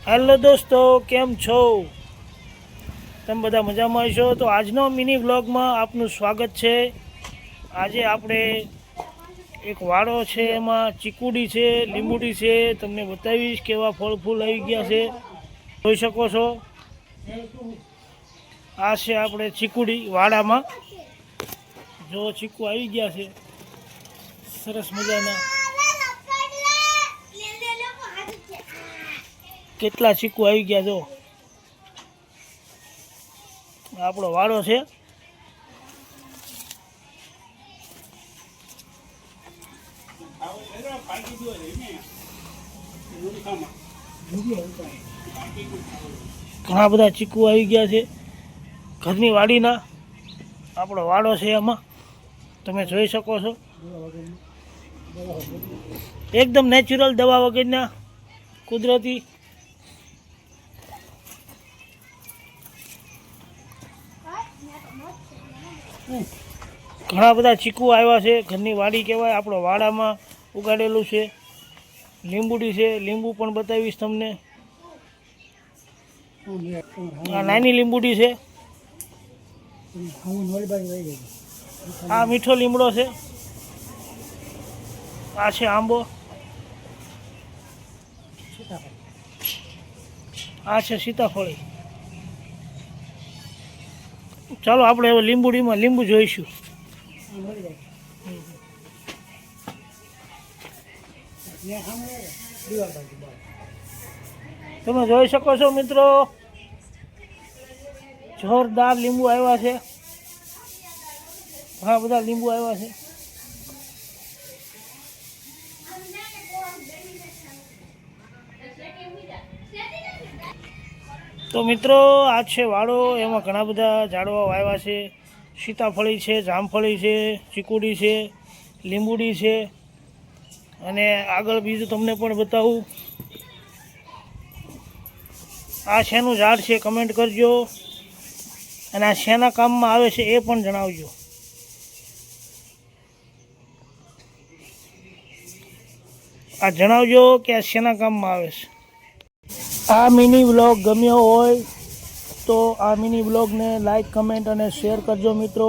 Hello દોસ્તો, કેમ છો? તમે બધા મજામાં છો? તો આજનો મિની વ્લોગમાં આપનું સ્વાગત છે. આજે આપણે એક વાડો છે, એમાં ચીકુડી છે, લીંબુડી છે. તમને બતાવીશ કેવા ફળ ફૂલ આવી ગયા છે. જોઈ શકો છો, આ છે આપણે ચીકુડી વાડામાં. જો ચીકુ આવી ગયા છે સરસ મજાના. કેટલા ચીકુ આવી ગયા જો. આપણો વાડો છે. ઘણા બધા ચીકુ આવી ગયા છે ઘરની વાડીના. આપણો વાડો છે, એમાં તમે જોઈ શકો છો. એકદમ નેચરલ, દવા વગરના, કુદરતી. ઘણા બધા ચીકુ આવ્યા છે. ઘરની વાડી કહેવાય, આપણો વાડામાં ઉગાડેલું છે. લીંબુડી છે, લીંબુ પણ બતાવીશ તમને. આ નાની લીંબુડી છે. આ મીઠો લીમડો છે. આ છે આંબો. આ છે સીતાફળી. ચાલો આપણે હવે લીંબુડીમાં લીંબુ જોઈશું. તમે જોઈ શકો છો મિત્રો, જોરદાર લીંબુ આવ્યા છે. ઘણા બધા લીંબુ આવ્યા છે. તો મિત્રો, આ છે વાડો. એમાં ઘણા બધા ઝાડવાઓ આવ્યા છે. સીતાફળી છે, જામફળી છે, ચીકુડી છે, લીંબુડી છે. અને આગળ બીજું તમને પણ બતાવું. આ શેનું ઝાડ છે કમેન્ટ કરજો. અને આ શેના કામમાં આવે છે એ પણ જણાવજો. આ જણાવજો કે આ શેના કામમાં આવે છે. આ મિની વ્લોગ ગમ્યો હોય તો આ મિની વ્લોગને લાઈક, કમેન્ટ અને શેર કરજો મિત્રો.